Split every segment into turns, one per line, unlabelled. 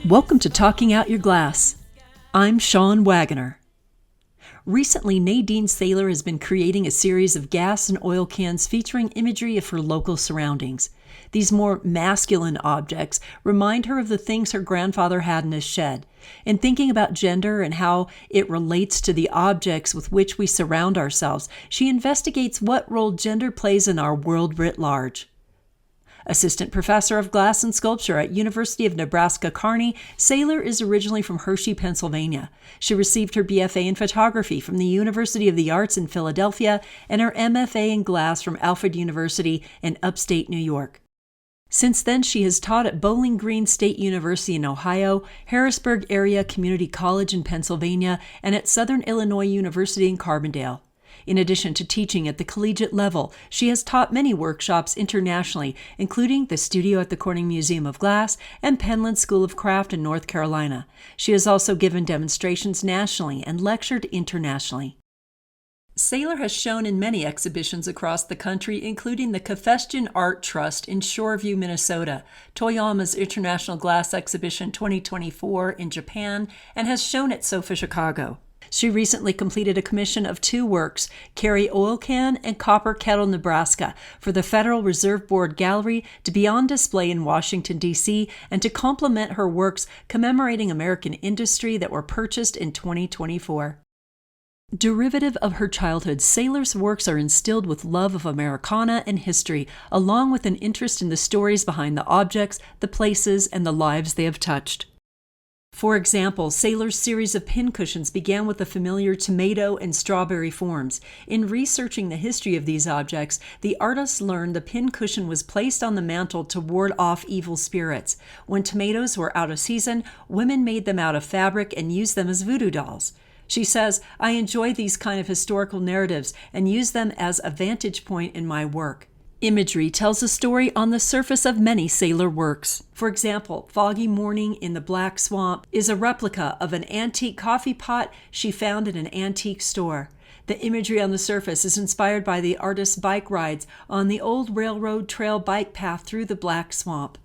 Welcome to Talking Out Your Glass. I'm Sean Wagoner. Recently, Nadine Saylor has been creating a series of gas and oil cans featuring imagery of her local surroundings. These more masculine objects remind her of the things her grandfather had in his shed. In thinking about gender and how it relates to the objects with which we surround ourselves, she investigates what role gender plays in our world writ large. Assistant Professor of Glass and Sculpture at University of Nebraska, Kearney, Saylor is originally from Hershey, Pennsylvania. She received her BFA in photography from the University of the Arts in Philadelphia and her MFA in glass from Alfred University in upstate New York. Since then, she has taught at Bowling Green State University in Ohio, Harrisburg Area Community College in Pennsylvania, and at Southern Illinois University in Carbondale. In addition to teaching at the collegiate level, she has taught many workshops internationally, including the studio at the Corning Museum of Glass and Penland School of Craft in North Carolina. She has also given demonstrations nationally and lectured internationally. Saylor has shown in many exhibitions across the country, including the Confession Art Trust in Shoreview, Minnesota, Toyama's International Glass Exhibition 2024 in Japan, and has shown at SOFA Chicago. She recently completed a commission of 2 works, Carry Oil Can and Copper Kettle, Nebraska, for the Federal Reserve Board Gallery to be on display in Washington, D.C., and to complement her works commemorating American industry that were purchased in 2024. Derivative of her childhood, Saylor's works are instilled with love of Americana and history, along with an interest in the stories behind the objects, the places, and the lives they have touched. For example, Saylor's series of pincushions began with the familiar tomato and strawberry forms. In researching the history of these objects, the artist learned the pincushion was placed on the mantle to ward off evil spirits. When tomatoes were out of season, women made them out of fabric and used them as voodoo dolls. She says, "I enjoy these kind of historical narratives and use them as a vantage point in my work." Imagery tells a story on the surface of many Saylor works. For example, Foggy Morning in the Black Swamp is a replica of an antique coffee pot she found in an antique store. The imagery on the surface is inspired by the artist's bike rides on the old railroad trail bike path through the Black Swamp.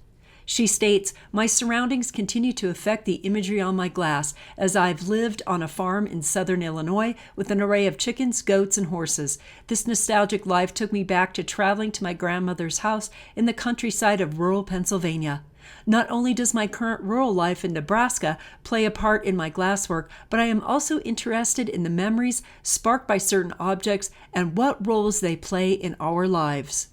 She states, "My surroundings continue to affect the imagery on my glass, as I've lived on a farm in southern Illinois with an array of chickens, goats, and horses. This nostalgic life took me back to traveling to my grandmother's house in the countryside of rural Pennsylvania. Not only does my current rural life in Nebraska play a part in my glasswork, but I am also interested in the memories sparked by certain objects and what roles they play in our lives."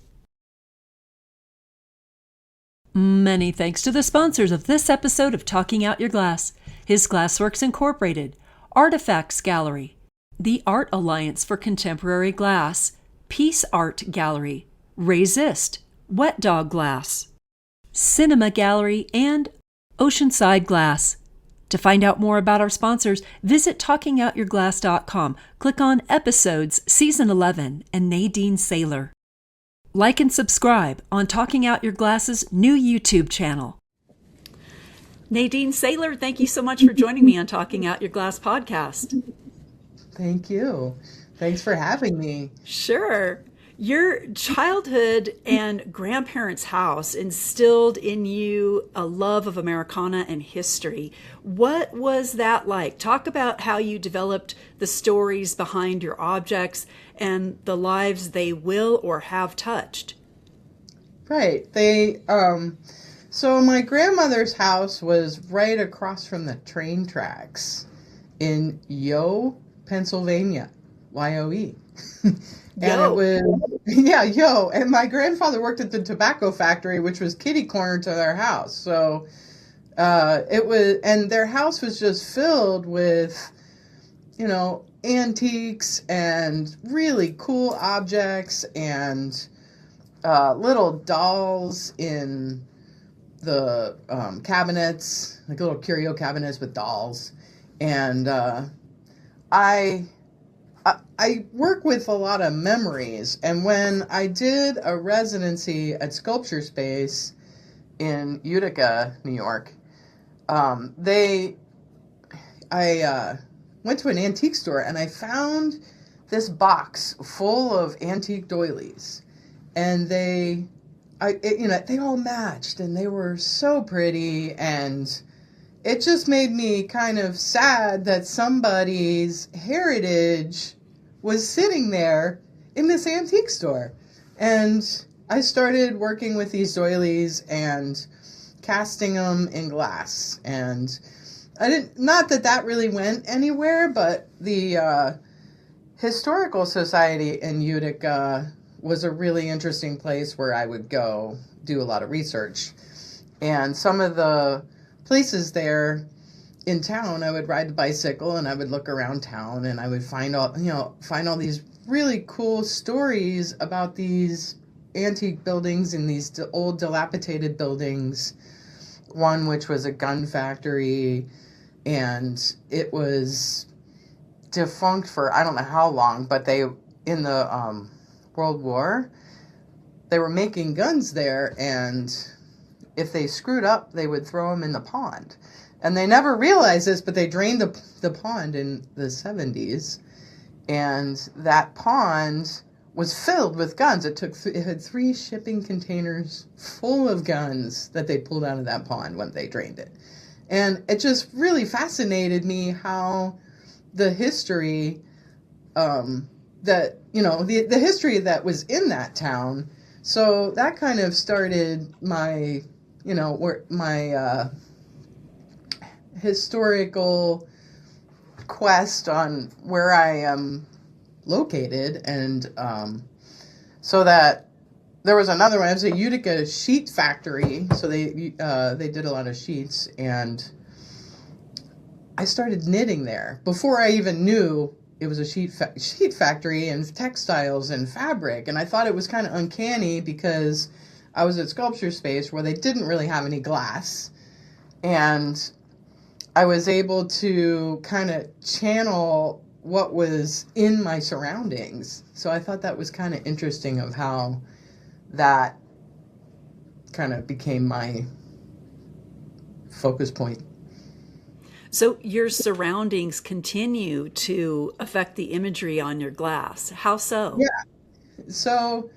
Many thanks to the sponsors of this episode of Talking Out Your Glass: His Glassworks Incorporated, Artifacts Gallery, the Art Alliance for Contemporary Glass, Peace Art Gallery, Resist, Wet Dog Glass, Cinema Gallery, and Oceanside Glass. To find out more about our sponsors, visit talkingoutyourglass.com, click on Episodes Season 11 and Nadine Saylor. Like and subscribe on Talking Out Your Glass's new YouTube channel. Nadine Saylor, thank you so much for joining me on Talking Out Your Glass podcast.
Thank you. Thanks for having me.
Sure. Your childhood and grandparents' house instilled in you a love of Americana and history. What was that like? Talk about how you developed the stories behind your objects and the lives they will or have touched.
Right. So my grandmother's house was right across from the train tracks in Pennsylvania, Y-O-E. And it was, and my grandfather worked at the tobacco factory, which was kitty corner to their house. So and their house was just filled with, antiques and really cool objects and little dolls in the cabinets, like little curio cabinets with dolls. And I work with a lot of memories, and when I did a residency at Sculpture Space in Utica, New York, I went to an antique store and I found this box full of antique doilies, and they all matched, and they were so pretty, and it just made me kind of sad that somebody's heritage was sitting there in this antique store. And I started working with these doilies and casting them in glass. And not that that really went anywhere, but the Historical Society in Utica was a really interesting place where I would go do a lot of research. And some of the places there in town, I would ride the bicycle and I would look around town and I would find all these really cool stories about these antique buildings and these old dilapidated buildings. One which was a gun factory, and it was defunct for I don't know how long, but they in the World War, they were making guns there, and if they screwed up, they would throw them in the pond. And they never realized this, but they drained the pond in the 70s, and that pond was filled with guns. It had 3 shipping containers full of guns that they pulled out of that pond when they drained it. And it just really fascinated me how the history the history that was in that town. So that kind of started my historical quest on where I am located. And so that there was another one. It was a Utica sheet factory. So they did a lot of sheets, and I started knitting there before I even knew it was a sheet factory and textiles and fabric. And I thought it was kind of uncanny because I was at Sculpture Space where they didn't really have any glass. And I was able to kind of channel what was in my surroundings. So I thought that was kind of interesting of how that kind of became my focus point.
So your surroundings continue to affect the imagery on your glass. How so?
Yeah. So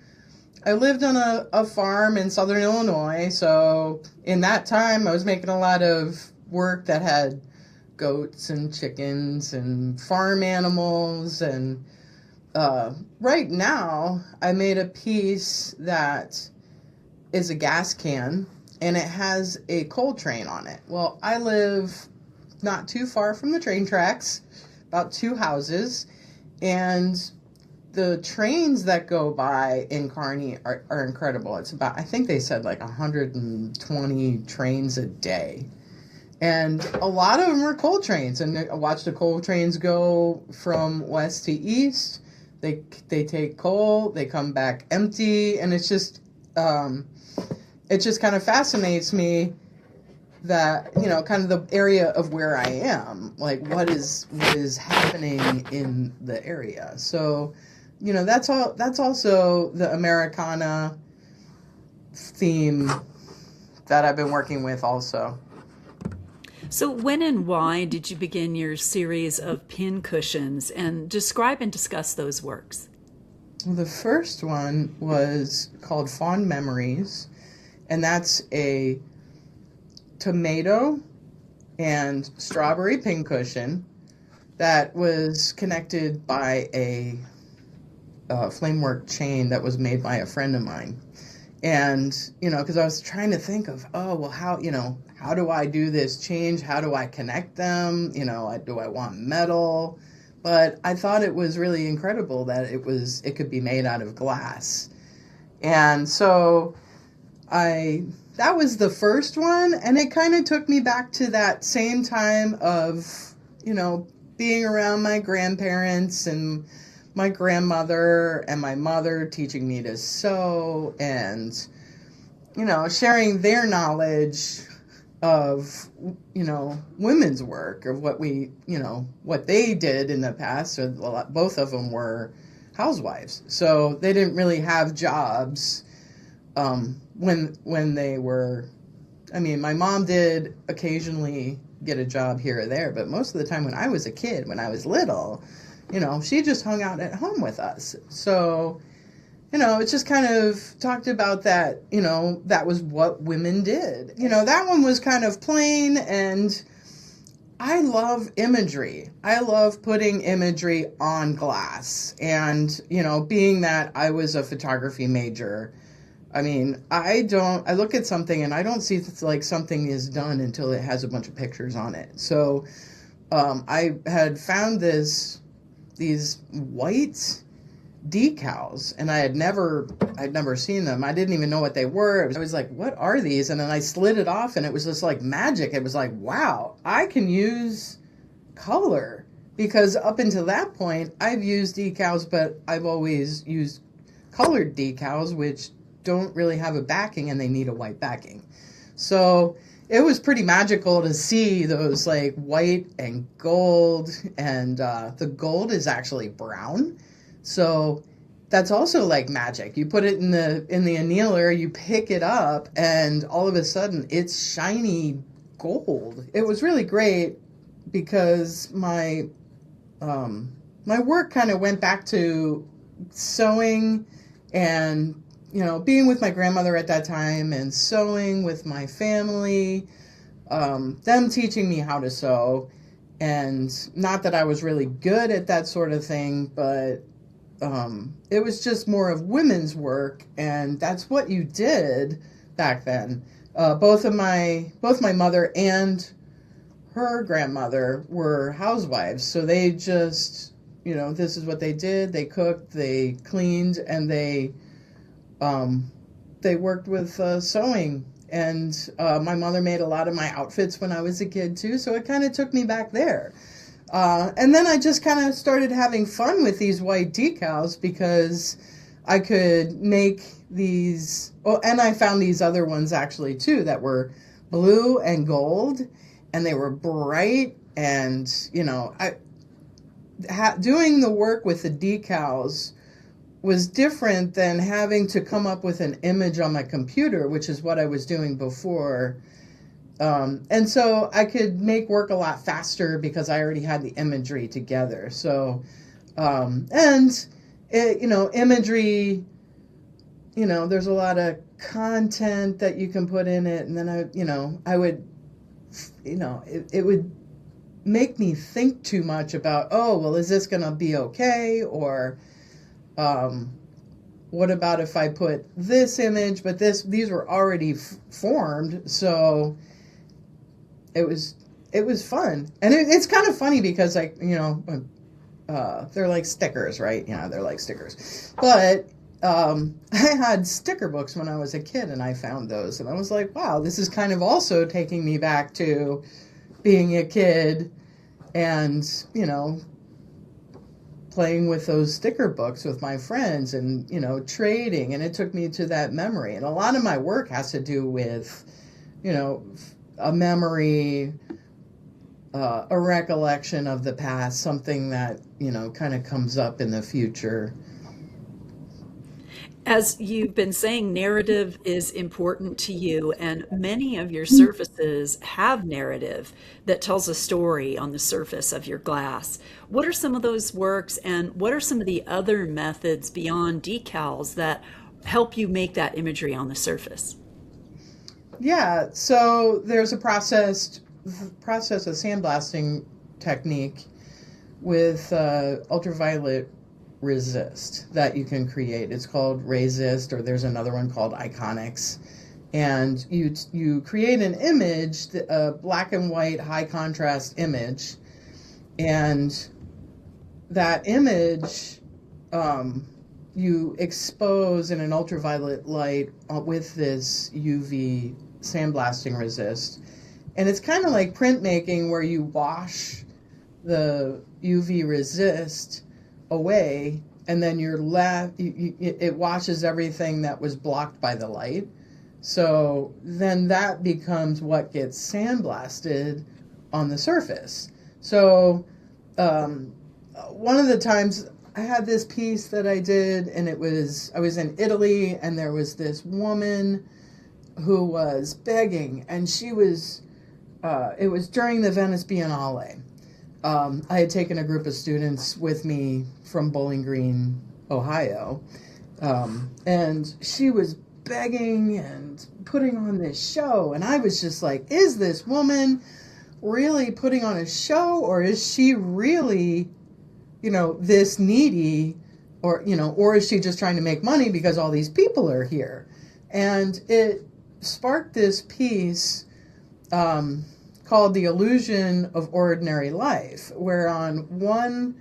I lived on a farm in southern Illinois. So in that time, I was making a lot of work that had goats and chickens and farm animals. And right now, I made a piece that is a gas can, and it has a coal train on it. Well, I live not too far from the train tracks, about 2 houses, and the trains that go by in Kearney are incredible. It's about, I think they said like 120 trains a day. And a lot of them are coal trains. And I watch the coal trains go from west to east. They take coal, they come back empty, and it just kind of fascinates me that, kind of the area of where I am, like what is happening in the area. So, that's also the Americana theme that I've been working with also.
So when and why did you begin your series of pin cushions, and describe and discuss those works?
Well, the first one was called Fond Memories, and that's a tomato and strawberry pincushion that was connected by a flamework chain that was made by a friend of mine. And, because I was trying to think of, how do I do this change? How do I connect them? Do I want metal? But I thought it was really incredible that it could be made out of glass. And so that was the first one, and it kind of took me back to that same time of, being around my grandparents and my grandmother and my mother teaching me to sew and, sharing their knowledge of, women's work, of what what they did in the past. So both of them were housewives. So they didn't really have jobs when they were, my mom did occasionally get a job here or there, but most of the time when I was a kid, when I was little, she just hung out at home with us. So, it just kind of talked about that, that was what women did. That one was kind of plain, and I love imagery. I love putting imagery on glass. And, being that I was a photography major, I mean, I look at something and I don't see like something is done until it has a bunch of pictures on it. So I had found these white decals, and I'd never seen them. I didn't even know what they were. I was like, what are these? And then I slid it off, and it was just like magic. It was like, wow, I can use color, because up until that point I've used decals, but I've always used colored decals, which don't really have a backing and they need a white backing. So it was pretty magical to see those like white and gold, and the gold is actually brown. So that's also like magic. You put it in the annealer, you pick it up, and all of a sudden it's shiny gold. It was really great, because my work kind of went back to sewing and being with my grandmother at that time, and sewing with my family, them teaching me how to sew. And not that I was really good at that sort of thing, but it was just more of women's work, and that's what you did back then. Both my mother and her grandmother were housewives, so they just, this is what they did. They cooked, they cleaned, and they worked with sewing. And my mother made a lot of my outfits when I was a kid too, so it kind of took me back there. And then I just kind of started having fun with these white decals, because I could make these, and I found these other ones actually too that were blue and gold, and they were bright. And, doing the work with the decals was different than having to come up with an image on my computer, which is what I was doing before. And so I could make work a lot faster because I already had the imagery together. So, imagery, there's a lot of content that you can put in it. And then I would, it would make me think too much about, oh, well, is this going to be okay? Or, what about if I put this image, but these were already formed. So it was fun. And it's kind of funny because they're like stickers, right? Yeah, they're like stickers. But I had sticker books when I was a kid, and I found those, and I was like, wow, this is kind of also taking me back to being a kid and, playing with those sticker books with my friends and, trading. And it took me to that memory. And a lot of my work has to do with, a memory, a recollection of the past, something that, kind of comes up in the future.
As you've been saying, narrative is important to you, and many of your surfaces have narrative that tells a story on the surface of your glass. What are some of those works, and what are some of the other methods beyond decals that help you make that imagery on the surface?
Yeah, so there's a process of sandblasting technique with ultraviolet resist that you can create. It's called Resist, or there's another one called Iconics. And you create an image, a black and white high contrast image, and that image you expose in an ultraviolet light with this UV sandblasting resist. And it's kind of like printmaking, where you wash the UV resist away, and then you're left, it washes everything that was blocked by the light. So then that becomes what gets sandblasted on the surface. So one of the times I had this piece that I did, and I was in Italy, and there was this woman who was begging, and she was, it was during the Venice Biennale. I had taken a group of students with me from Bowling Green, Ohio, and she was begging and putting on this show, and I was just like, is this woman really putting on a show, or is she really, this needy, or is she just trying to make money because all these people are here? And it sparked this piece called The Illusion of Ordinary Life, where on one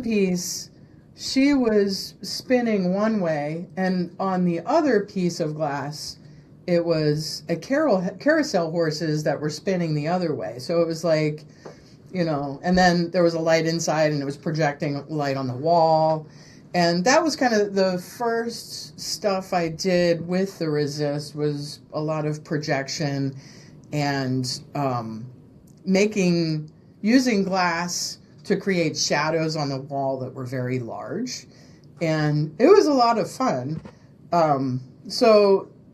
piece, she was spinning one way, and on the other piece of glass, it was a carousel horses that were spinning the other way. So it was like, and then there was a light inside, and it was projecting light on the wall. And that was kind of the first stuff I did with the resist, was a lot of projection and using glass to create shadows on the wall that were very large. And it was a lot of fun.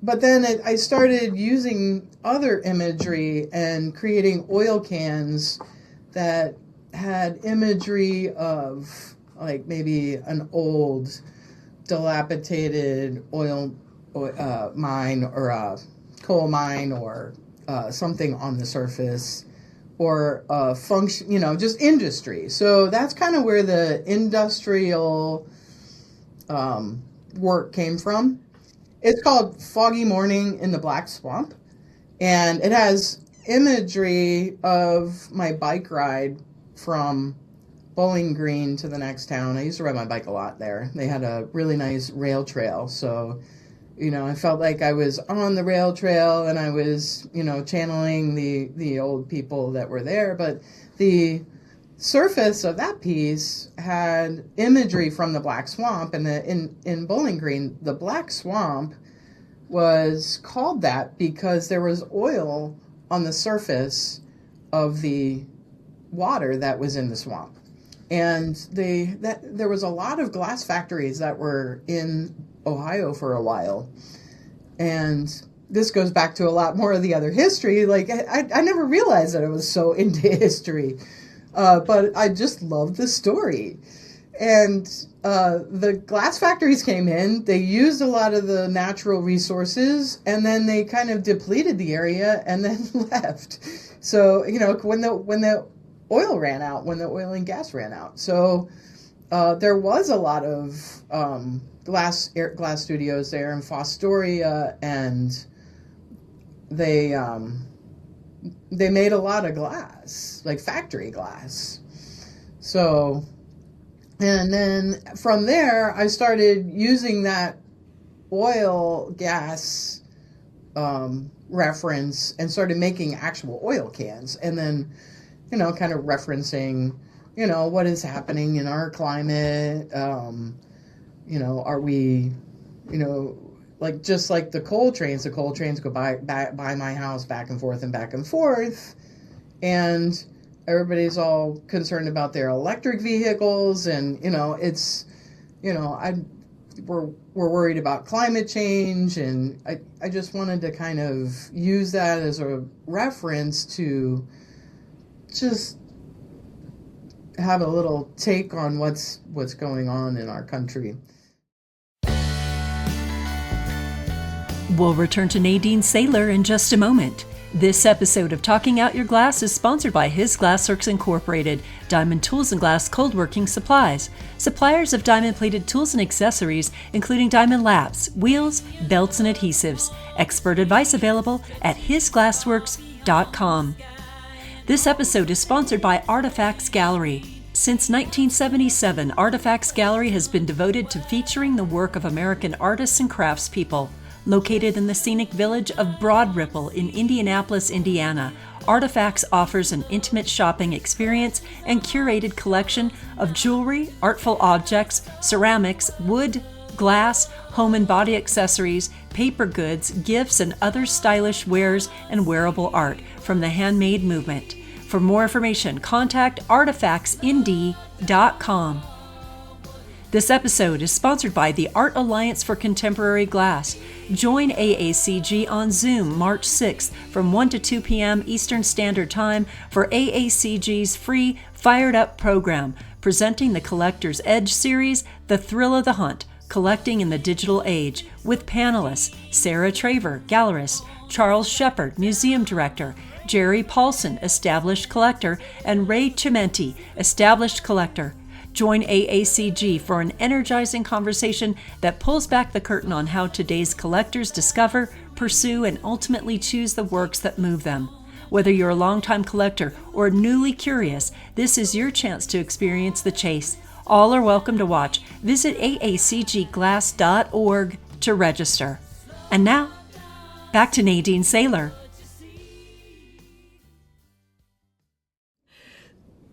But then I started using other imagery and creating oil cans that had imagery of like maybe an old dilapidated oil mine, or a coal mine, or something on the surface, or a function, just industry. So that's kind of where the industrial work came from. It's called Foggy Morning in the Black Swamp, and it has imagery of my bike ride from Bowling Green to the next town. I used to ride my bike a lot there. They had a really nice rail trail, so I felt like I was on the rail trail, and I was channeling the old people that were there. But the surface of that piece had imagery from the Black Swamp, and in Bowling Green, the Black Swamp was called that because there was oil on the surface of the water that was in the swamp. And there was a lot of glass factories that were in Ohio for a while. And this goes back to a lot more of the other history. Like, I never realized that I was so into history, but I just loved the story. And the glass factories came in, they used a lot of the natural resources, and then they kind of depleted the area and then left. So, when the oil ran out, when the oil and gas ran out. So there was a lot of glass studios there in Fostoria, and they made a lot of glass, like factory glass. So, and then from there, I started using that oil gas reference and started making actual oil cans. And then, kind of referencing, what is happening in our climate. Are we, like, just like the coal trains go by my house back and forth. And everybody's all concerned about their electric vehicles, and, we're worried about climate change. And I just wanted to kind of use that as a reference to just have a little take on what's going on in our country.
We'll return to Nadine Saylor in just a moment. This episode of Talking Out Your Glass is sponsored by His Glassworks Incorporated, Diamond Tools and Glass Cold Working Supplies, suppliers of diamond-plated tools and accessories, including diamond laps, wheels, belts, and adhesives. Expert advice available at hisglassworks.com. This episode is sponsored by Artifacts Gallery. Since 1977, Artifacts Gallery has been devoted to featuring the work of American artists and craftspeople. Located in the scenic village of Broad Ripple in Indianapolis, Indiana, Artifacts offers an intimate shopping experience and curated collection of jewelry, artful objects, ceramics, wood, glass, home and body accessories, paper goods, gifts, and other stylish wares and wearable art from the handmade movement. For more information, contact artifactsnd.com. This episode is sponsored by the Art Alliance for Contemporary Glass. Join AACG on Zoom March 6th from 1 to 2 p.m. Eastern Standard Time for AACG's free Fired Up program, presenting the Collector's Edge series, The Thrill of the Hunt, Collecting in the Digital Age, with panelists Sarah Traver, gallerist, Charles Shepard, museum director, Jerry Paulson, established collector, and Ray Chimenti, established collector. Join AACG for an energizing conversation that pulls back the curtain on how today's collectors discover, pursue, and ultimately choose the works that move them. Whether you're a longtime collector or newly curious, this is your chance to experience the chase. All are welcome to watch. Visit aacgglass.org to register. And now, back to Nadine Saylor.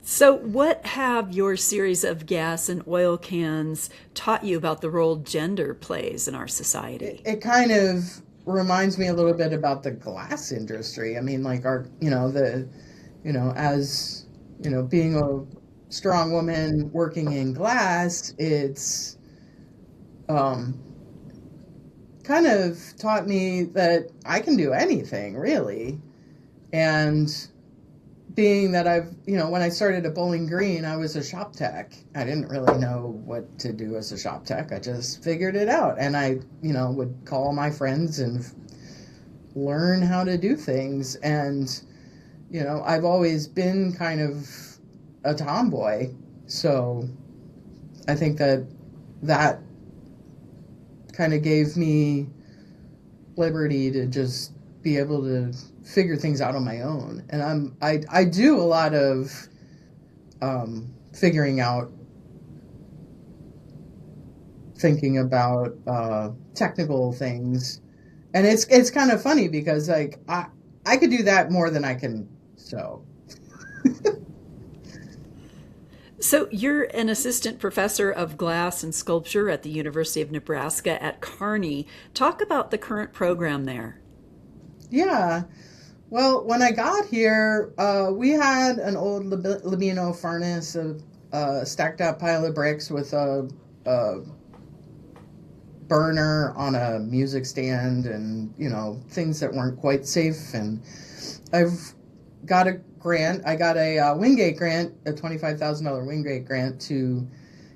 So what have your series of gas and oil cans taught you about the role gender plays in our society?
It kind of reminds me a little bit about the glass industry. I mean, like being a strong woman working in glass, it's kind of taught me that I can do anything, really. And being that when I started at Bowling Green, I was a shop tech. I didn't really know what to do as a shop tech. I just figured it out. And I, would call my friends and learn how to do things. And, I've always been kind of a tomboy. So I think that kind of gave me liberty to just be able to figure things out on my own. And I do a lot of figuring out, thinking about technical things. And it's kind of funny because like I could do that more than I can sew.
So you're an assistant professor of glass and sculpture at the University of Nebraska at Kearney. Talk about the current program there.
Yeah. Well, when I got here, we had an old Libino furnace, a stacked up pile of bricks with a burner on a music stand and, things that weren't quite safe. And I've got a grant. I got a Wingate grant, a $25,000 Wingate grant to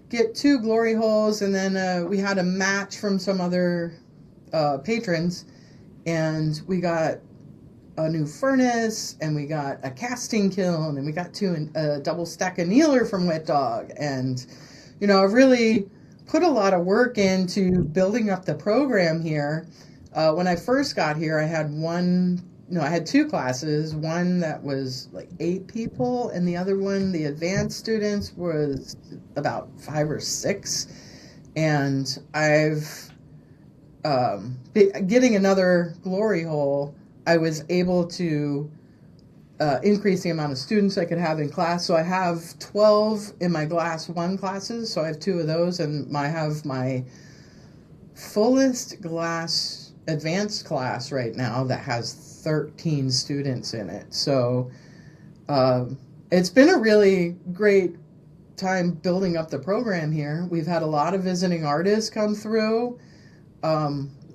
get 2 glory holes. And then we had a match from some other patrons. And we got a new furnace, and we got a casting kiln, and we got a double stack annealer from Wet Dog. And, I've really put a lot of work into building up the program here. When I first got here, I had I had 2 classes, one that was like 8 people, and the other one, the advanced students, was about 5 or 6. And I've getting another glory hole, I was able to increase the amount of students I could have in class. So I have 12 in my Glass 1 classes, so I have 2 of those, and I have my fullest glass advanced class right now that has 13 students in it. So it's been a really great time building up the program here. We've had a lot of visiting artists come through.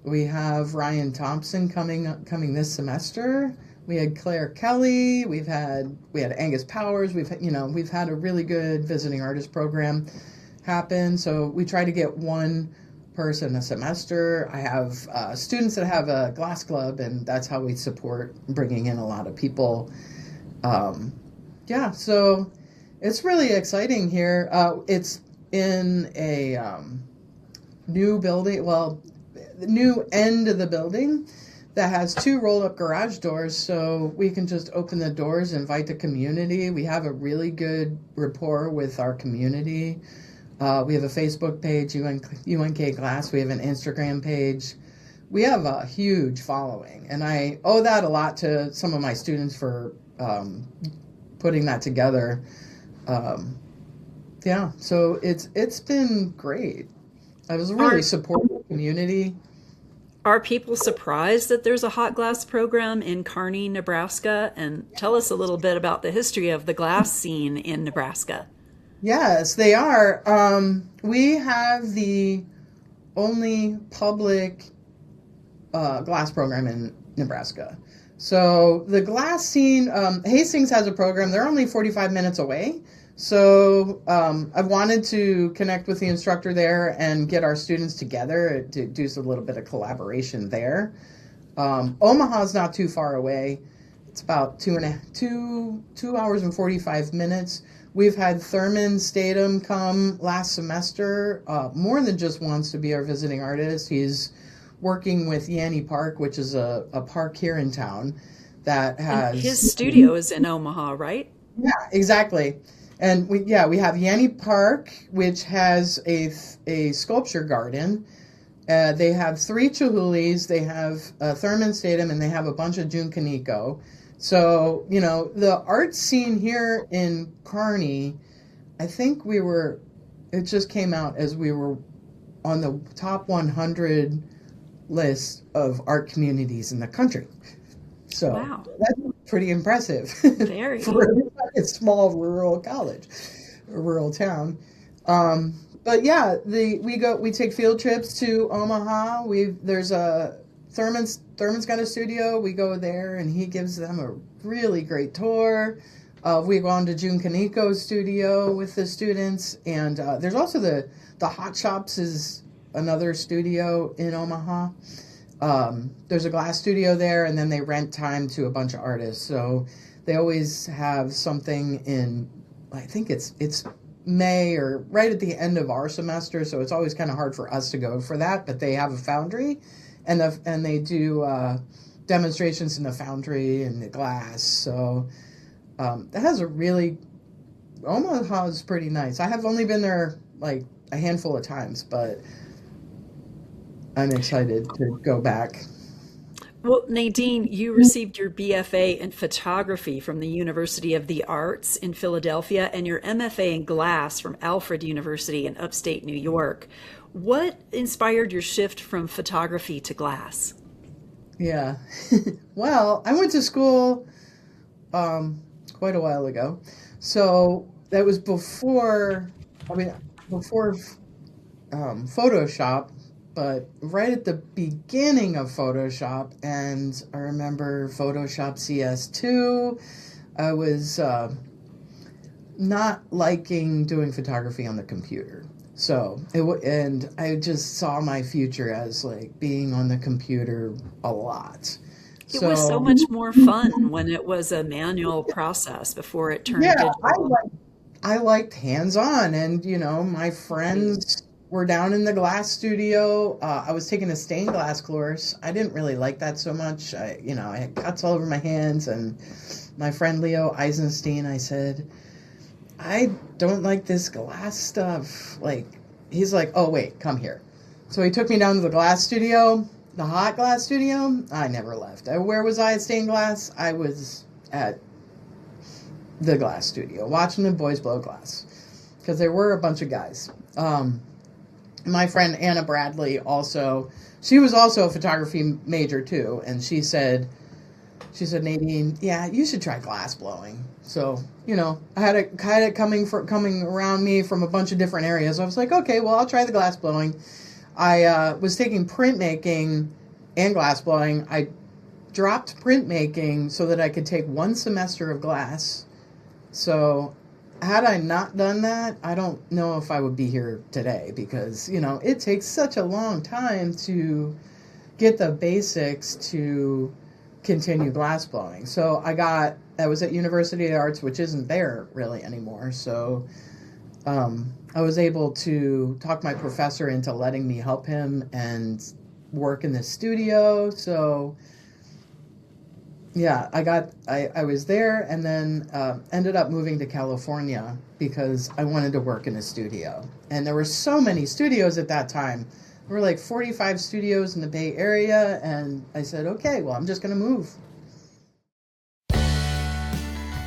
We have Ryan Thompson coming this semester. We had Claire Kelly. We had Angus Powers. We've had a really good visiting artist program happen. So we try to get 1 person a semester. I have students that have a glass club, and that's how we support bringing in a lot of people. So it's really exciting here. It's in a new building. Well, the new end of the building that has 2 roll-up garage doors, so we can just open the doors, invite the community. We have a really good rapport with our community. We have a Facebook page, UNK Glass. We have an Instagram page. We have a huge following, and I owe that a lot to some of my students for putting that together. So it's been great. I was really supporting the community.
Are people surprised that there's a hot glass program in Kearney, Nebraska? And tell us a little bit about the history of the glass scene in Nebraska.
Yes, they are. We have the only public glass program in Nebraska. So the glass scene, Hastings has a program. They're only 45 minutes away, So I've wanted to connect with the instructor there and get our students together to do a little bit of collaboration there. Omaha's not too far away. It's about 2 hours and 45 minutes. We've had Thurman Statham come last semester, more than just once, to be our visiting artist. He's working with Yanni Park, which is a park here in town that has...
And his studio is in Omaha, right?
Yeah, exactly. And we have Yanni Park, which has a sculpture garden. They have 3 Chihulis, they have Thurman Statham, and they have a bunch of June Kaneko. So, the art scene here in Kearney, I think it just came out as we were on the top 100 list of art communities in the country. So
wow.
That's pretty impressive.
Very.
For a small rural college, a rural town. But yeah, we take field trips to Omaha. There's a Thurman's got a studio. We go there and he gives them a really great tour. We go on to June Kaneko's studio with the students, and there's also the Hot Shops is another studio in Omaha. There's a glass studio there, and then they rent time to a bunch of artists. So they always have something in, I think it's May or right at the end of our semester. So it's always kind of hard for us to go for that, but they have a foundry, and they do demonstrations in the foundry and the glass. So that has Omaha is pretty nice. I have only been there like a handful of times, but I'm excited to go back.
Well, Nadine, you received your BFA in photography from the University of the Arts in Philadelphia and your MFA in glass from Alfred University in upstate New York. What inspired your shift from photography to glass?
Yeah. Well, I went to school quite a while ago. So that was before Photoshop, but right at the beginning of Photoshop, and I remember Photoshop CS2. I was not liking doing photography on the computer. So and I just saw my future as like being on the computer a lot.
It was so much more fun when it was a manual process before it turned digital.
I liked hands-on, and my friends were down in the glass studio. I was taking a stained glass course. I didn't really like that so much. I had cuts all over my hands, and my friend Leo Eisenstein, I said, I don't like this glass stuff. He's like, oh wait, come here. So he took me down to the glass studio, the hot glass studio. I never left. Where was I at stained glass? I was at the glass studio, watching the boys blow glass, because there were a bunch of guys. My friend Anna Bradley she was also a photography major too, and she said, Nadine, yeah, you should try glass blowing. So, I had it coming around me from a bunch of different areas. I was like, okay, well, I'll try the glass blowing. I was taking printmaking and glass blowing. I dropped printmaking so that I could take 1 semester of glass. So had I not done that, I don't know if I would be here today, because, it takes such a long time to get the basics to continue glass blowing. So I was at University of the Arts, which isn't there really anymore. So I was able to talk my professor into letting me help him and work in the studio. So yeah, I was there, and then ended up moving to California because I wanted to work in a studio. And there were so many studios at that time. There were like 45 studios in the Bay Area, and I said, okay, well, I'm just going to move.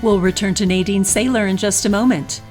We'll return to Nadine Saylor in just a moment.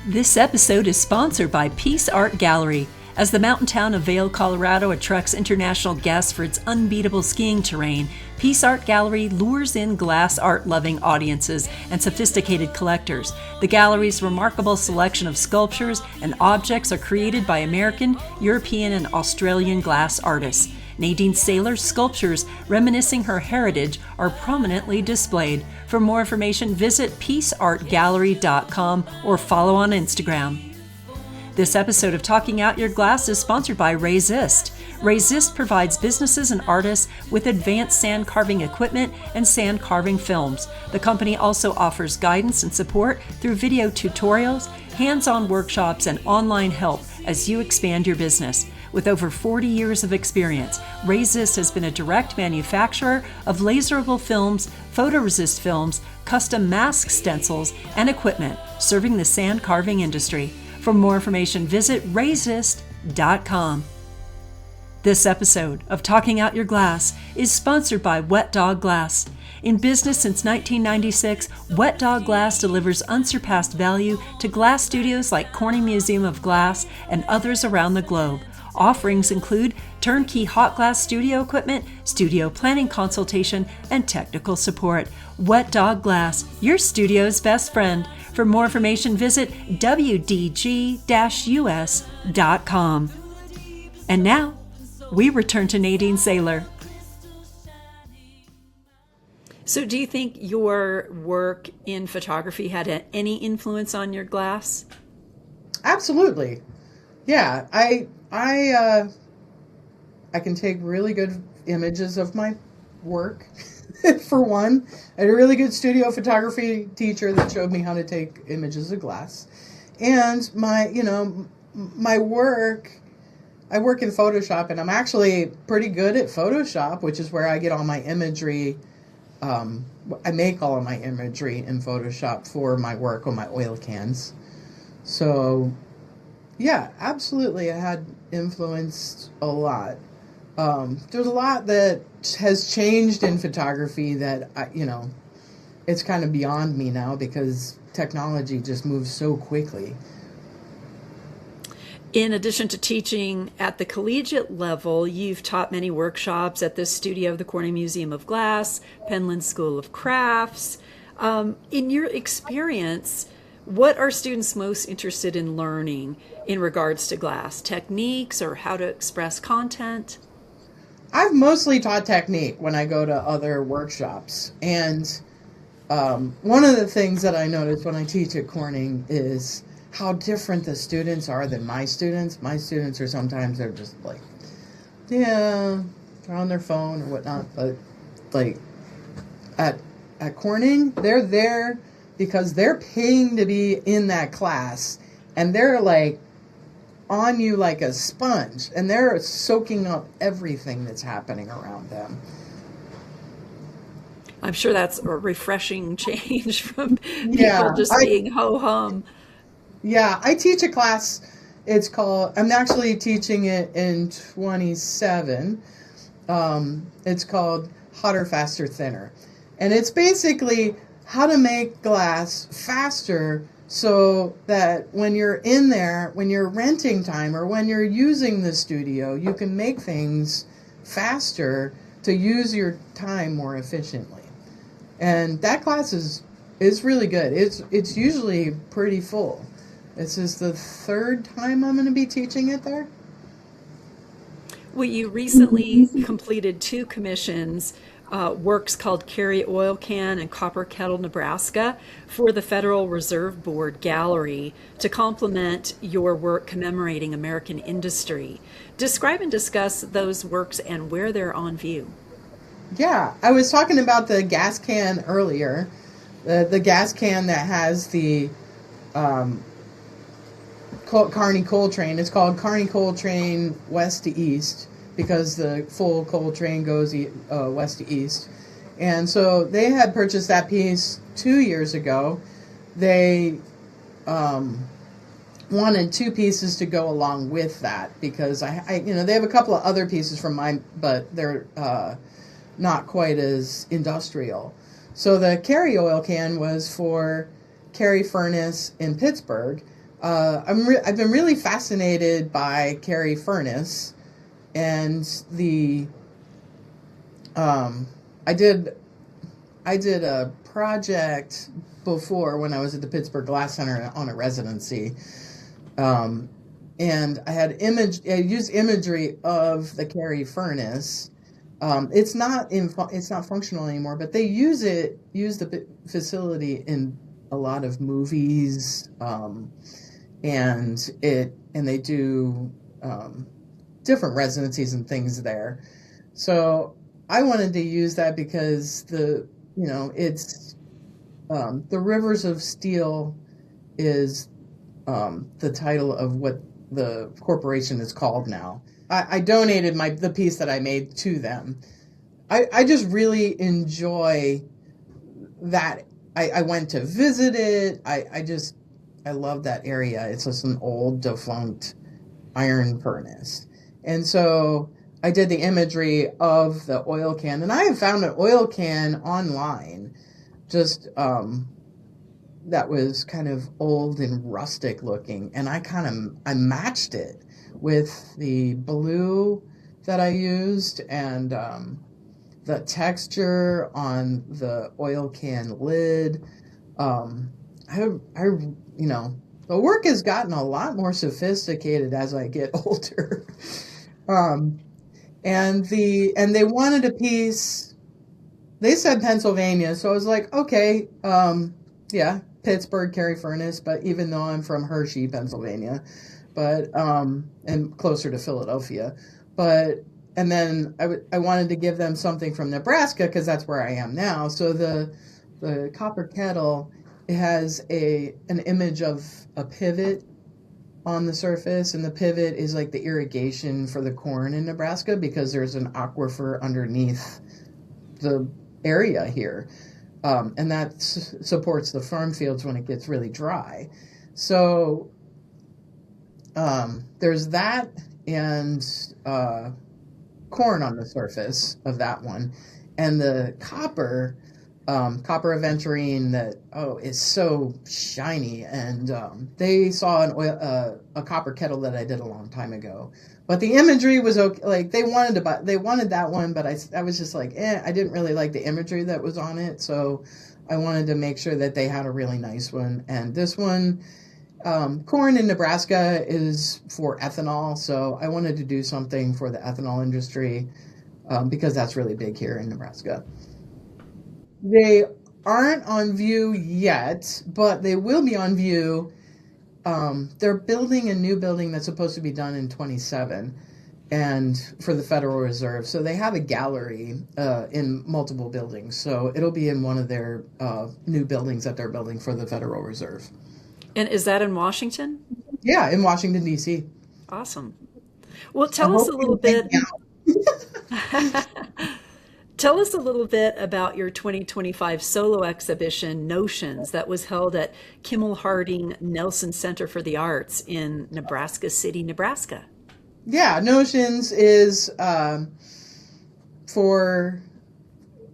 This episode is sponsored by Peace Art Gallery. As the mountain town of Vail, Colorado attracts international guests for its unbeatable skiing terrain, Peace Art Gallery lures in glass art-loving audiences and sophisticated collectors. The gallery's remarkable selection of sculptures and objects are created by American, European, and Australian glass artists. Nadine Saylor's sculptures reminiscing her heritage are prominently displayed. For more information, visit peaceartgallery.com or follow on Instagram. This episode of Talking Out Your Glass is sponsored by Resist. Resist provides businesses and artists with advanced sand carving equipment and sand carving films. The company also offers guidance and support through video tutorials, hands-on workshops, and online help as you expand your business. With over 40 years of experience, Resist has been a direct manufacturer of laserable films, photoresist films, custom mask stencils, and equipment serving the sand carving industry. For more information, visit resist.com. This episode of Talking Out Your Glass is sponsored by Wet Dog Glass. In business since 1996, Wet Dog Glass delivers unsurpassed value to glass studios like Kearney Museum of Glass and others around the globe. Offerings include turnkey hot glass studio equipment, studio planning consultation, and technical support. Wet Dog Glass, your studio's best friend. For more information, visit wdg-us.com. And now, we return to Nadine Saylor. So do you think your work in photography had any influence on your glass?
Absolutely. Yeah, I can take really good images of my work. For one, I had a really good studio photography teacher that showed me how to take images of glass. And my work, I work in Photoshop, and I'm actually pretty good at Photoshop, which is where I get all my imagery. I make all of my imagery in Photoshop for my work on my oil cans. So, yeah, absolutely, I had influenced a lot. There's a lot that has changed in photography that, it's kind of beyond me now because technology just moves so quickly.
In addition to teaching at the collegiate level, you've taught many workshops at the studio of the Kearney Museum of Glass, Penland School of Crafts. In your experience, what are students most interested in learning in regards to glass? Techniques or how to express content?
I've mostly taught technique when I go to other workshops. And one of the things that I notice when I teach at Kearney is how different the students are than my students. My students are sometimes, they're just like, yeah, they're on their phone or whatnot. But like at Kearney, they're there because they're paying to be in that class. And they're like on you like a sponge. And they're soaking up everything that's happening around them.
I'm sure that's a refreshing change from people just being ho-hum.
Yeah, I teach a class. I'm actually teaching it in 27. It's called Hotter, Faster, Thinner. And it's basically how to make glass faster so that when you're in there, when you're renting time or when you're using the studio, you can make things faster to use your time more efficiently. And that class is really good. It's usually pretty full. This is the third time I'm going to be teaching it there.
Well, you recently completed 2 commissions, works called Carry Oil Can and Copper Kettle, Nebraska, for the Federal Reserve Board Gallery to complement your work commemorating American industry. Describe and discuss those works and where they're on view.
Yeah, I was talking about the gas can earlier, the gas can that has the Kearney coal train. It's called Kearney coal train west to east because the full coal train goes west to east. And so they had purchased that piece 2 years ago. They wanted 2 pieces to go along with that because they have a couple of other pieces from mine, but they're not quite as industrial. So the Carry oil can was for Carry Furnace in Pittsburgh. I've been really fascinated by Carry Furnace, and I did a project before when I was at the Pittsburgh Glass Center on a residency, and I used imagery of the Carey furnace. It's not functional anymore, but they use the facility in a lot of movies, and they do different residencies and things there. So I wanted to use that because it's the Rivers of Steel is the title of what the corporation is called now. I donated the piece that I made to them. I just really enjoy that. I went to visit it. I love that area. It's just an old defunct iron furnace. And so I did the imagery of the oil can, and I have found an oil can online just that was kind of old and rustic looking, and I matched it with the blue that I used and the texture on the oil can lid. The work has gotten a lot more sophisticated as I get older. And they wanted a piece. They said Pennsylvania, so I was like, okay, yeah, Pittsburgh Carey furnace. But even though I'm from Hershey, Pennsylvania, and closer to Philadelphia, and then I wanted to give them something from Nebraska because that's where I am now. So the copper kettle, it has an image of a pivot on the surface, and the pivot is like the irrigation for the corn in Nebraska because there's an aquifer underneath the area here, and that supports the farm fields when it gets really dry. So there's that and corn on the surface of that one, and the copper aventurine that is so shiny, and they saw a copper kettle that I did a long time ago, but the imagery was okay. Like they wanted that one, but I was just like, I didn't really like the imagery that was on it, so I wanted to make sure that they had a really nice one. And this one, corn in Nebraska is for ethanol, so I wanted to do something for the ethanol industry because that's really big here in Nebraska. They aren't on view yet, but they will be on view. They're building a new building that's supposed to be done in 27 and for the Federal Reserve. So they have a gallery in multiple buildings. So it'll be in one of their new buildings that they're building for the Federal Reserve.
And is that in Washington?
Yeah, in Washington, D.C.
Awesome. Well, tell us a little bit. Tell us a little bit about your 2025 solo exhibition, Notions, that was held at Kimmel Harding Nelson Center for the Arts in Nebraska City, Nebraska.
Yeah, Notions is for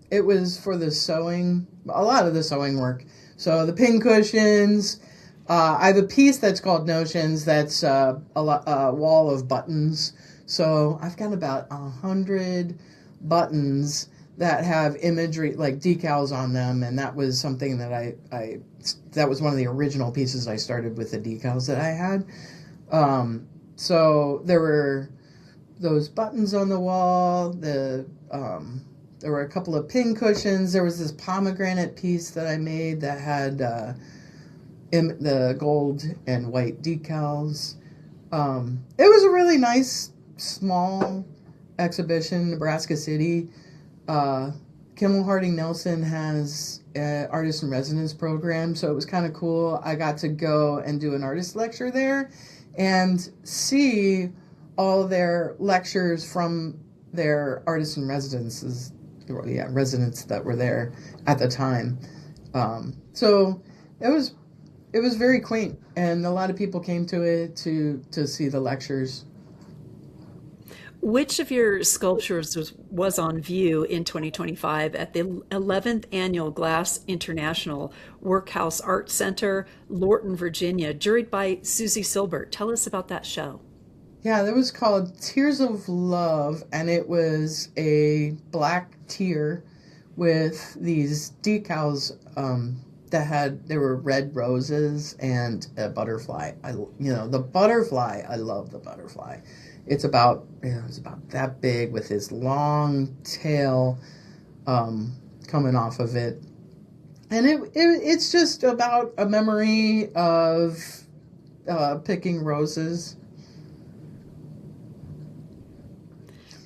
the sewing, a lot of the sewing work. So the pin cushions, I have a piece that's called Notions that's a wall of buttons. So I've got about 100 buttons that have imagery like decals on them, and that was something that that was one of the original pieces I started with, the decals that I had. So there were those buttons on the wall, there were a couple of pin cushions, there was this pomegranate piece that I made that had the gold and white decals. It was a really nice small exhibition. Nebraska City, Kimmel Harding Nelson has an artist in residence program, so it was kind of cool. I got to go and do an artist lecture there and see all their lectures from their artist in residences, residents that were there at the time. So it was very quaint, and a lot of people came to it to see the lectures.
Which of your sculptures was on view in 2025 at the 11th Annual Glass International Workhouse Art Center, Lorton, Virginia, juried by Susie Silbert? Tell us about that show.
Yeah, that was called Tears of Love, and it was a black tear with these decals there were red roses and a butterfly. The butterfly, I love the butterfly. It's about that big with his long tail coming off of it. And it's just about a memory of picking roses.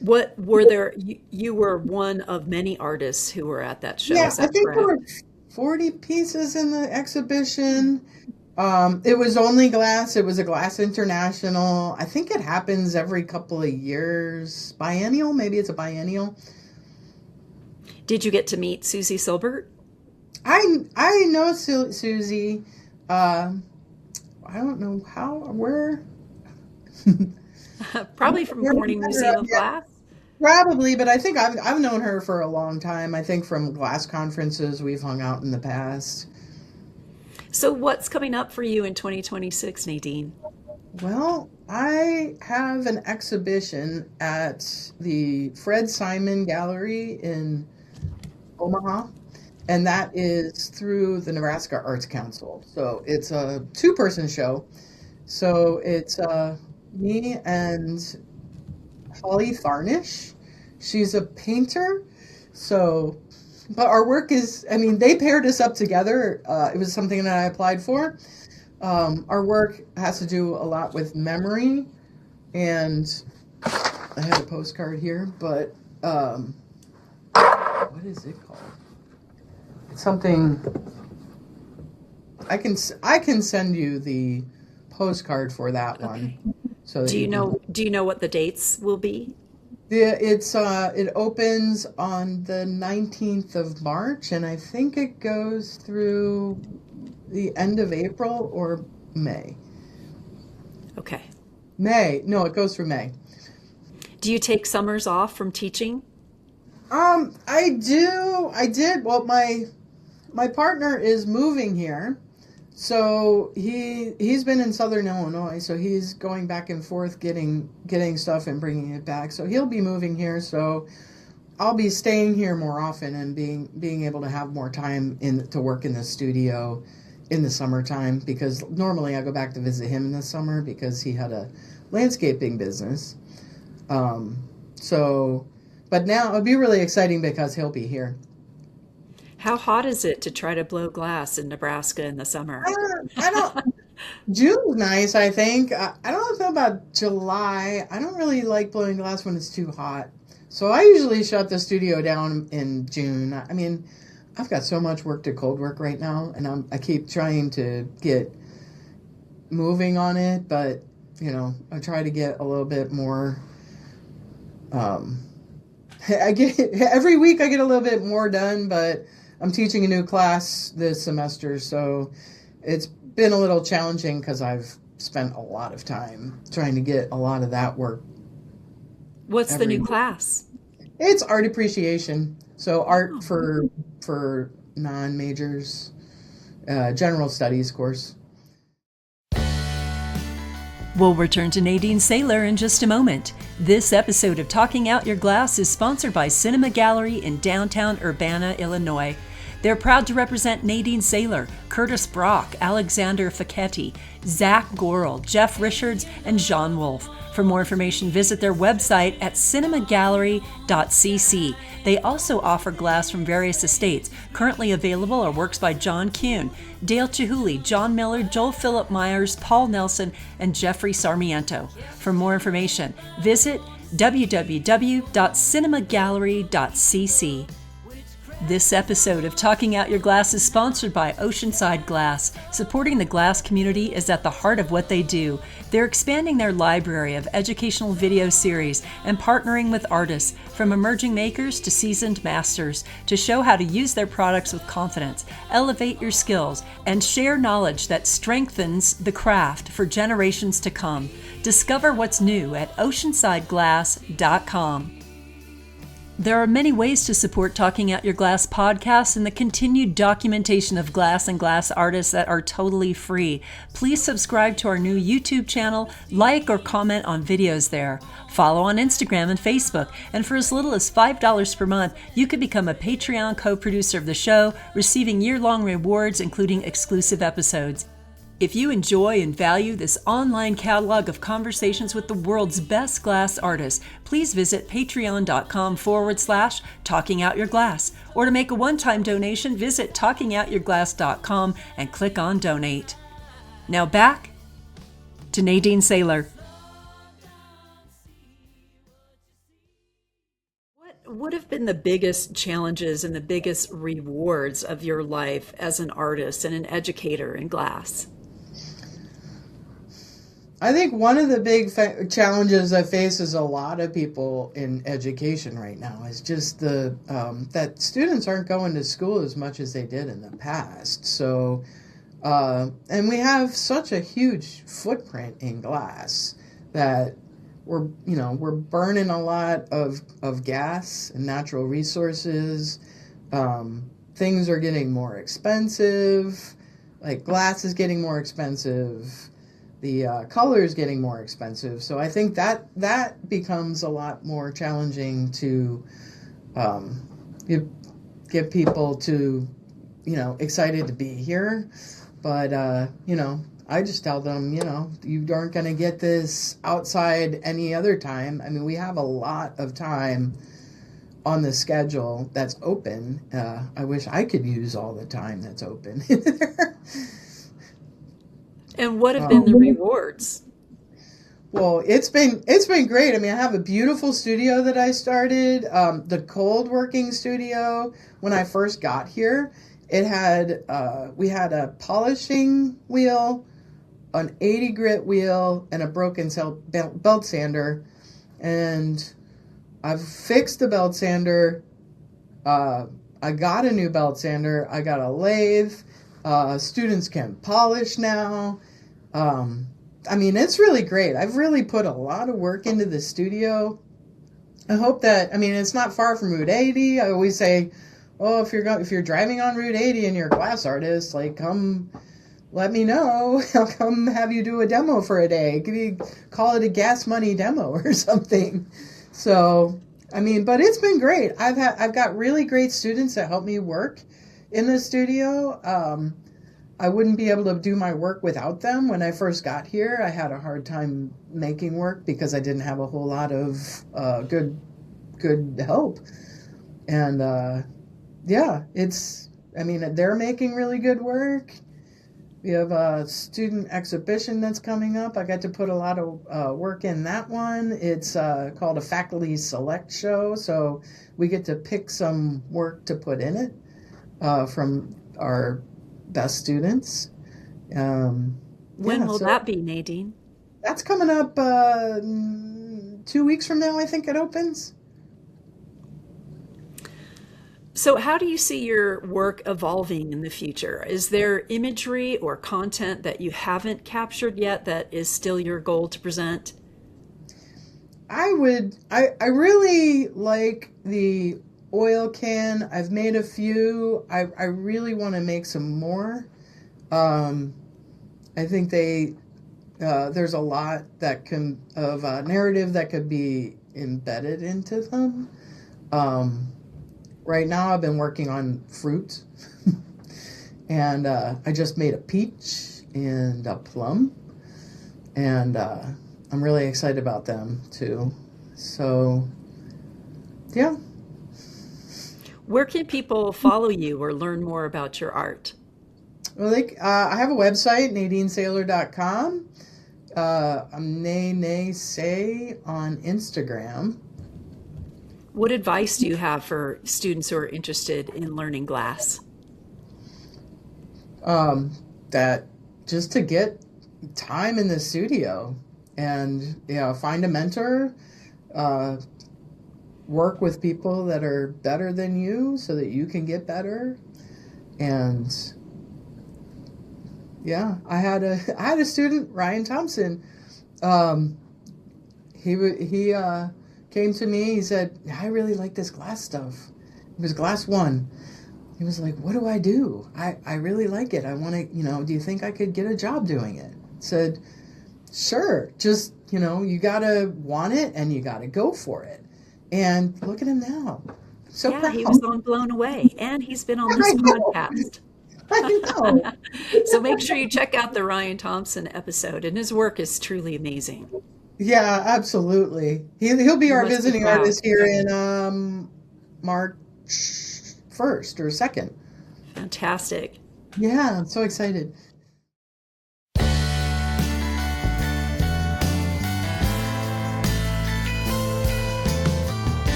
What were there? You were one of many artists who were at that show.
Yeah,
is
I
that
think
correct?
there were 40 pieces in the exhibition. It was only glass. It was a Glass International. I think it happens every couple of years. Biennial, maybe it's a biennial.
Did you get to meet Susie Silbert?
I know Susie. I don't know where.
Probably from Kearney Museum of Glass.
Probably, but I think I've known her for a long time. I think from glass conferences we've hung out in the past.
So what's coming up for you in 2026, Nadine?
Well, I have an exhibition at the Fred Simon Gallery in Omaha, and that is through the Nebraska Arts Council. So it's a two-person show. So it's me and Holly Tharnish. She's a painter. So, but our work is, they paired us up together. It was something that I applied for. Our work has to do a lot with memory, and I have a postcard here, but what is it called? It's something, I can send you the postcard for that one. So
Do you know what the dates will be?
It opens on the 19th of March, and I think it goes through the end of April or May.
Okay.
May. No, it goes through May.
Do you take summers off from teaching?
I do. I did. Well, my partner is moving here. So he's been in Southern Illinois, so he's going back and forth getting stuff and bringing it back. So he'll be moving here, so I'll be staying here more often and being able to have more time to work in the studio in the summertime, because normally I go back to visit him in the summer because he had a landscaping business. But now it'll be really exciting because he'll be here.
How hot is it to try to blow glass in Nebraska in the summer?
I don't. June's nice, I think. I don't know about July. I don't really like blowing glass when it's too hot. So I usually shut the studio down in June. I've got so much work to cold work right now, and I keep trying to get moving on it, but I try to get a little bit more. Every week I get a little bit more done, but I'm teaching a new class this semester, so it's been a little challenging because I've spent a lot of time trying to get a lot of that work.
What's the new class?
It's art appreciation. So art for non-majors, general studies course.
We'll return to Nadine Saylor in just a moment. This episode of Talking Out Your Glass is sponsored by Cinema Gallery in downtown Urbana, Illinois. They're proud to represent Nadine Saylor, Curtis Brock, Alexander Facchetti, Zach Gorel, Jeff Richards, and John Wolfe. For more information, visit their website at cinemagallery.cc. They also offer glass from various estates. Currently available are works by John Kuhn, Dale Chihuly, John Miller, Joel Philip Myers, Paul Nelson, and Jeffrey Sarmiento. For more information, visit www.cinemagallery.cc. This episode of Talking Out Your Glass is sponsored by Oceanside Glass. Supporting the glass community is at the heart of what they do. They're expanding their library of educational video series and partnering with artists, from emerging makers to seasoned masters, to show how to use their products with confidence, elevate your skills, and share knowledge that strengthens the craft for generations to come. Discover what's new at oceansideglass.com. There are many ways to support Talking Out Your Glass podcast and the continued documentation of glass and glass artists that are totally free. Please subscribe to our new YouTube channel, like or comment on videos there. Follow on Instagram and Facebook, and for as little as $5 per month, you can become a Patreon co-producer of the show, receiving year-long rewards including exclusive episodes. If you enjoy and value this online catalog of conversations with the world's best glass artists, please visit patreon.com/talkingoutyourglass. Or to make a one-time donation, visit talkingoutyourglass.com and click on Donate. Now back to Nadine Saylor. What would have been the biggest challenges and the biggest rewards of your life as an artist and an educator in glass?
I think one of the big challenges that faces a lot of people in education right now is just that students aren't going to school as much as they did in the past. So, and we have such a huge footprint in glass that we're burning a lot of gas and natural resources. Things are getting more expensive. Like glass is getting more expensive. The color is getting more expensive. So I think that becomes a lot more challenging to get people to, excited to be here. But, I just tell them, you aren't going to get this outside any other time. I mean, we have a lot of time on the schedule that's open. I wish I could use all the time that's open.
And what have been the rewards?
Well, it's been great. I mean, I have a beautiful studio that I started. The cold working studio, when I first got here, it had we had a polishing wheel, an 80 grit wheel, and a broken belt sander. And I've fixed the belt sander. I got a new belt sander. I got a lathe. Students can polish now. I mean, it's really great. I've really put a lot of work into the studio. I hope that, it's not far from Route 80. I always say, oh, if you're driving on Route 80 and you're a glass artist, come let me know. I'll come have you do a demo for a day. Call it a gas money demo or something. So, but it's been great. I've got really great students that help me work in the studio. I wouldn't be able to do my work without them. When I first got here, I had a hard time making work because I didn't have a whole lot of good help. And they're making really good work. We have a student exhibition that's coming up. I got to put a lot of work in that one. It's called a faculty select show. So we get to pick some work to put in it from our best students.
When will that be, Nadine?
That's coming up 2 weeks from now, I think it opens.
So how do you see your work evolving in the future? Is there imagery or content that you haven't captured yet that is still your goal to present?
I really like the oil can. I've made a few. I really want to make some more. I think there's a lot of narrative that could be embedded into them. Right now I've been working on fruit and I just made a peach and a plum, and I'm really excited about them too. So yeah.
Where can people follow you or learn more about your art?
Well, I have a website, NadineSaylor.com. I'm Nay Say on Instagram.
What advice do you have for students who are interested in learning glass?
That just to get time in the studio and find a mentor, work with people that are better than you so that you can get better. And I had a student, Ryan Thompson. He came to me. He said, I really like this glass stuff. It was glass 1. He was like, what do I do? I really like it. I want to, do you think I could get a job doing it? I said, sure. Just, you got to want it and you got to go for it. And look at him now. So
yeah,
proud.
he was on Blown Away, and he's been on this podcast.
I know.
So make sure you check out the Ryan Thompson episode, and his work is truly amazing.
Yeah, absolutely. He'll be our visiting artist here in March 1st or 2nd.
Fantastic.
Yeah, I'm so excited.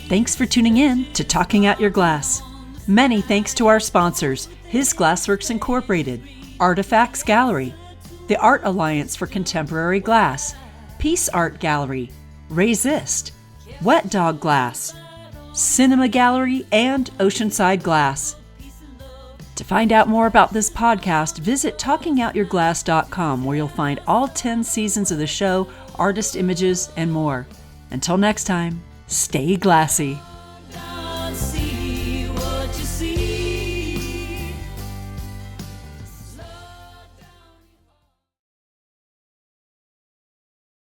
Thanks for tuning in to Talking Out Your Glass. Many thanks to our sponsors, His Glassworks Incorporated, Artifacts Gallery, the Art Alliance for Contemporary Glass, Peace Art Gallery, Resist, Wet Dog Glass, Cinema Gallery, and Oceanside Glass. To find out more about this podcast, visit talkingoutyourglass.com, where you'll find all 10 seasons of the show, artist images, and more. Until next time, stay glassy.